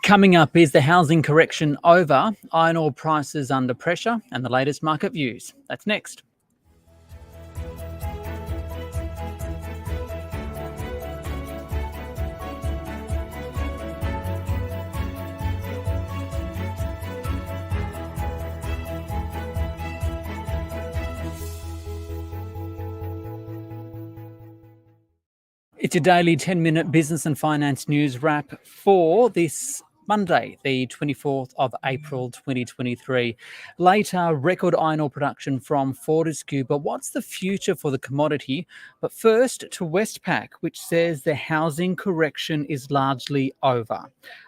Coming up, is the housing correction over? Iron ore prices under pressure and the latest market views. That's next. It's your daily 10-minute business and finance news wrap for this Monday, the 24th of April 2023. Later, record iron ore production from Fortescue. But what's the future for the commodity? But first, to Westpac, which says the housing correction is largely over.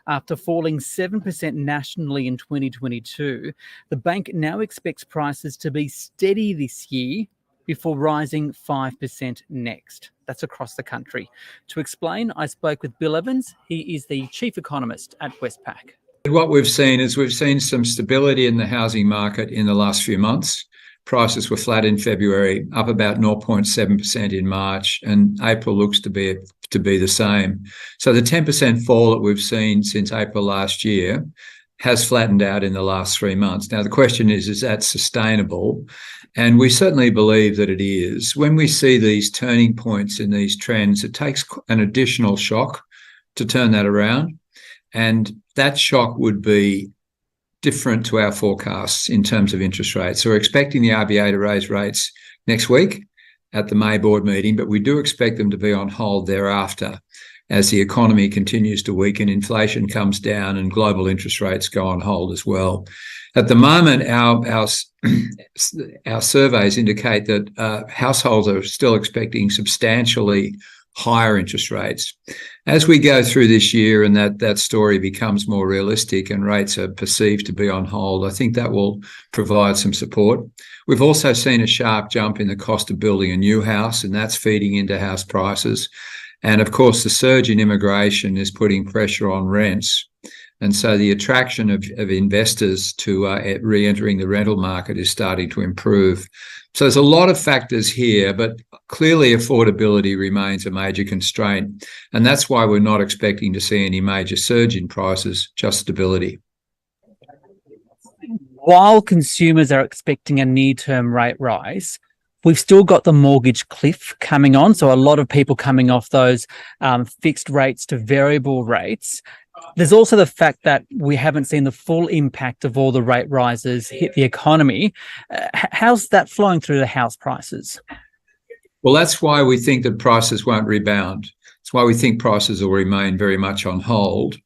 After falling 7% nationally in 2022, the bank now expects prices to be steady this year before rising 5% next. That's across the country. To explain, I spoke with Bill Evans. He is the Chief Economist at Westpac. What we've seen some stability in the housing market in the last few months. Prices were flat in February, up about 0.7% in March, and April looks to be the same. So the 10% fall that we've seen since April last year has flattened out in the last 3 months. Now, the question is that sustainable? And we certainly believe that it is. When we see these turning points in these trends, it takes an additional shock to turn that around. And that shock would be different to our forecasts in terms of interest rates. So we're expecting the RBA to raise rates next week at the May board meeting, but we do expect them to be on hold thereafter as the economy continues to weaken, inflation comes down, and global interest rates go on hold as well. At the moment, our surveys indicate that households are still expecting substantially higher interest rates. As we go through this year and that story becomes more realistic and rates are perceived to be on hold, I think that will provide some support. We've also seen a sharp jump in the cost of building a new house, and that's feeding into house prices. And of course, the surge in immigration is putting pressure on rents. And so the attraction of investors to re-entering the rental market is starting to improve. So there's a lot of factors here, but clearly affordability remains a major constraint. And that's why we're not expecting to see any major surge in prices, just stability. While consumers are expecting a near-term rate rise, we've still got the mortgage cliff coming on. So a lot of people coming off those fixed rates to variable rates. There's also the fact that we haven't seen the full impact of all the rate rises hit the economy. How's that flowing through the house prices? Well, that's why we think that prices won't rebound. That's why we think prices will remain very much on hold.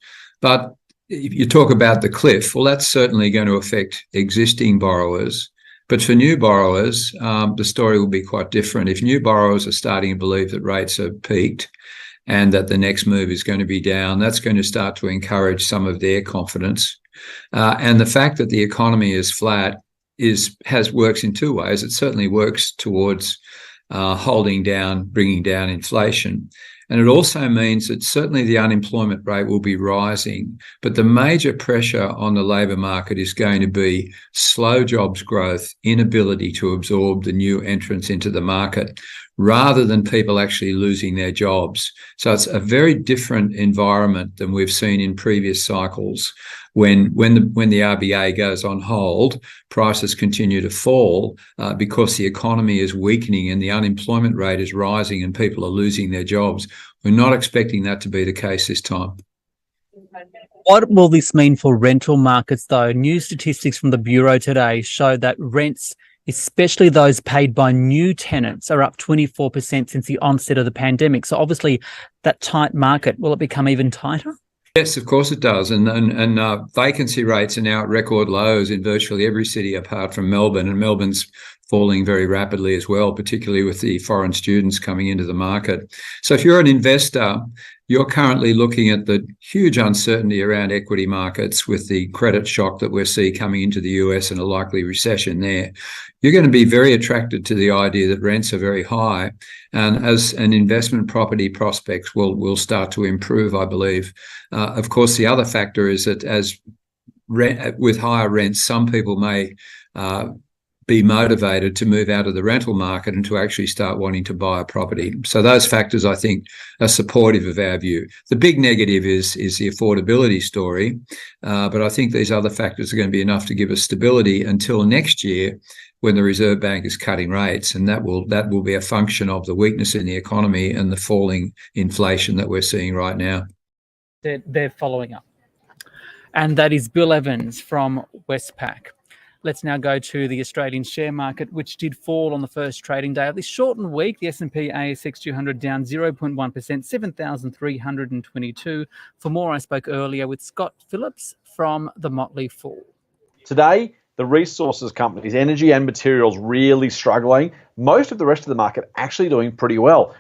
But if you talk about the cliff, well, that's certainly going to affect existing borrowers. But for new borrowers, the story will be quite different. If new borrowers are starting to believe that rates are peaked and that the next move is going to be down, that's going to start to encourage some of their confidence. And the fact that the economy is flat works in two ways. It certainly works towards holding down, bringing down inflation. And it also means that certainly the unemployment rate will be rising, but the major pressure on the labour market is going to be slow jobs growth, inability to absorb the new entrants into the market, rather than people actually losing their jobs. So it's a very different environment than we've seen in previous cycles. When the RBA goes on hold, prices continue to fall because the economy is weakening and the unemployment rate is rising and people are losing their jobs. We're not expecting that to be the case this time. What will this mean for rental markets, though? New statistics from the Bureau today show that rents, especially those paid by new tenants, are up 24% since the onset of the pandemic. So obviously that tight market, will it become even tighter? Yes, of course it does. And vacancy rates are now at record lows in virtually every city apart from Melbourne. And Melbourne's falling very rapidly as well, particularly with the foreign students coming into the market. So if you're an investor, you're currently looking at the huge uncertainty around equity markets with the credit shock that we're seeing coming into the US and a likely recession there. You're going to be very attracted to the idea that rents are very high, and as an investment property prospects will start to improve, I believe. Of course, the other factor is that with higher rents, some people may be motivated to move out of the rental market and to actually start wanting to buy a property. So those factors, I think, are supportive of our view. The big negative is the affordability story, but I think these other factors are going to be enough to give us stability until next year, when the Reserve Bank is cutting rates, and that will be a function of the weakness in the economy and the falling inflation that we're seeing right now. They're following up. And that is Bill Evans from Westpac. Let's now go to the Australian share market, which did fall on the first trading day of this shortened week. The S&P ASX 200 down 0.1%, 7,322. For more, I spoke earlier with Scott Phllips from the Motley Fool. Today, the resources companies, energy and materials, really struggling. Most of the rest of the market actually doing pretty well.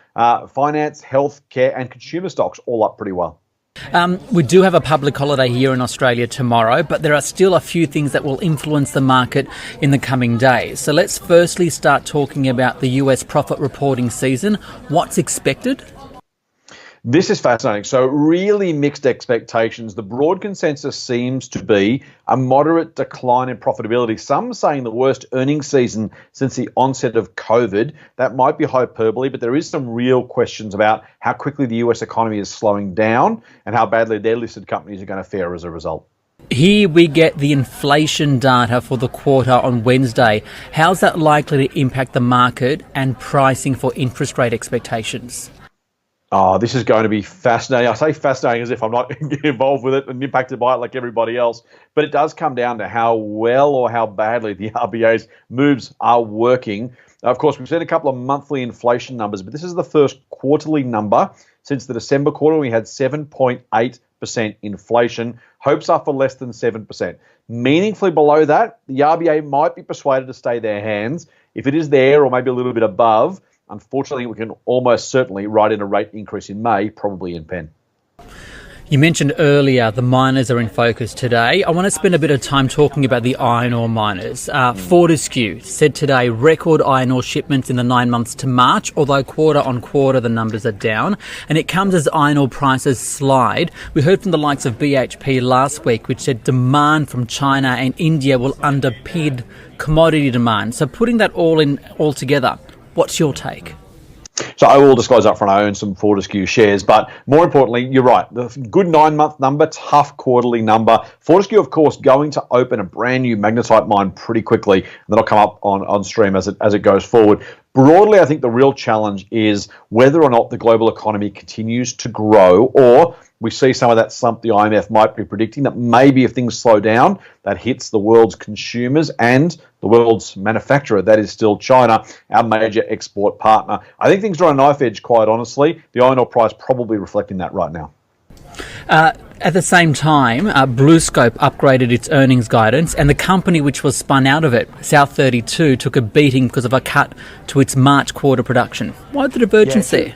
Finance, healthcare and consumer stocks all up pretty well. We do have a public holiday here in Australia tomorrow, but there are still a few things that will influence the market in the coming days. So let's firstly start talking about the US profit reporting season. What's expected? This is fascinating. So really mixed expectations. The broad consensus seems to be a moderate decline in profitability. Some saying the worst earnings season since the onset of COVID. That might be hyperbole, but there is some real questions about how quickly the US economy is slowing down and how badly their listed companies are going to fare as a result. Here we get the inflation data for the quarter on Wednesday. How's that likely to impact the market and pricing for interest rate expectations? Oh, this is going to be fascinating. I say fascinating as if I'm not involved with it and impacted by it like everybody else. But it does come down to how well or how badly the RBA's moves are working. Of course, we've seen a couple of monthly inflation numbers, but this is the first quarterly number since the December quarter. We had 7.8% inflation. Hopes are for less than 7%. Meaningfully below that, the RBA might be persuaded to stay their hands. If it is there or maybe a little bit above, unfortunately, we can almost certainly write in a rate increase in May, probably in pen. You mentioned earlier the miners are in focus today. I want to spend a bit of time talking about the iron ore miners. Fortescue said today record iron ore shipments in the 9 months to March, although quarter on quarter the numbers are down. And it comes as iron ore prices slide. We heard from the likes of BHP last week, which said demand from China and India will underpin commodity demand. So putting that all together, what's your take? So I will disclose up front, I own some Fortescue shares, but more importantly, you're right. The good 9-month number, tough quarterly number. Fortescue, of course, going to open a brand new magnetite mine pretty quickly, and that'll come up on stream as it goes forward. Broadly, I think the real challenge is whether or not the global economy continues to grow, or we see some of that slump the IMF might be predicting, that maybe if things slow down, that hits the world's consumers and the world's manufacturer. That is still China, our major export partner. I think things are on a knife edge, quite honestly. The iron ore price probably reflecting that right now. At the same time, BlueScope upgraded its earnings guidance, and the company which was spun out of it, South32, took a beating because of a cut to its March quarter production. Why the divergence there?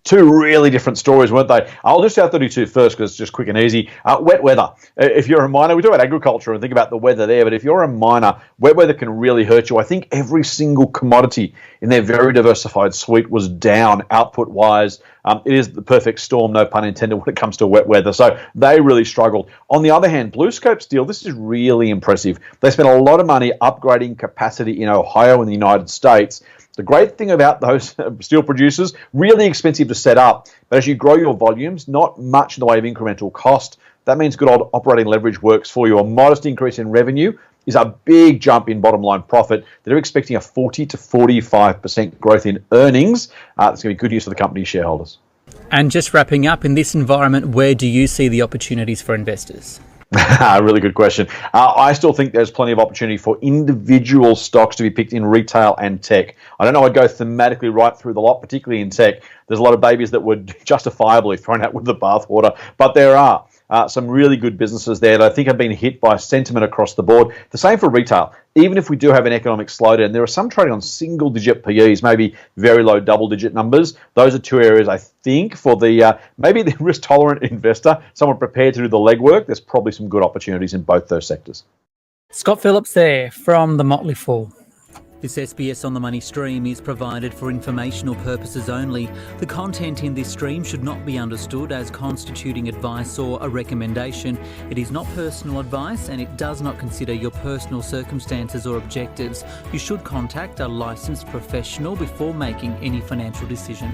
Two really different stories, weren't they? I'll do South32 first because it's just quick and easy. Wet weather. If you're a miner, we talk about agriculture and think about the weather there, but if you're a miner, wet weather can really hurt you. I think every single commodity in their very diversified suite was down output-wise. It is the perfect storm, no pun intended, when it comes to wet weather. So they really struggled. On the other hand, BlueScope Steel, this is really impressive. They spent a lot of money upgrading capacity in Ohio and the United States. The great thing about those steel producers, really expensive to set up, but as you grow your volumes, not much in the way of incremental cost. That means good old operating leverage works for you. A modest increase in revenue is a big jump in bottom line profit. They're expecting a 40 to 45% growth in earnings. That's going to be good news for the company's shareholders. And just wrapping up, in this environment, where do you see the opportunities for investors? Really good question. I still think there's plenty of opportunity for individual stocks to be picked in retail and tech. I don't know, I'd go thematically right through the lot, particularly in tech. There's a lot of babies that were justifiably thrown out with the bathwater, but there are some really good businesses there that I think have been hit by sentiment across the board. The same for retail. Even if we do have an economic slowdown, there are some trading on single-digit PEs, maybe very low double-digit numbers. Those are two areas, I think, for the maybe the risk-tolerant investor, someone prepared to do the legwork. There's probably some good opportunities in both those sectors. Scott Phllips there from the Motley Fool. This SBS On The Money stream is provided for informational purposes only. The content in this stream should not be understood as constituting advice or a recommendation. It is not personal advice and it does not consider your personal circumstances or objectives. You should contact a licensed professional before making any financial decision.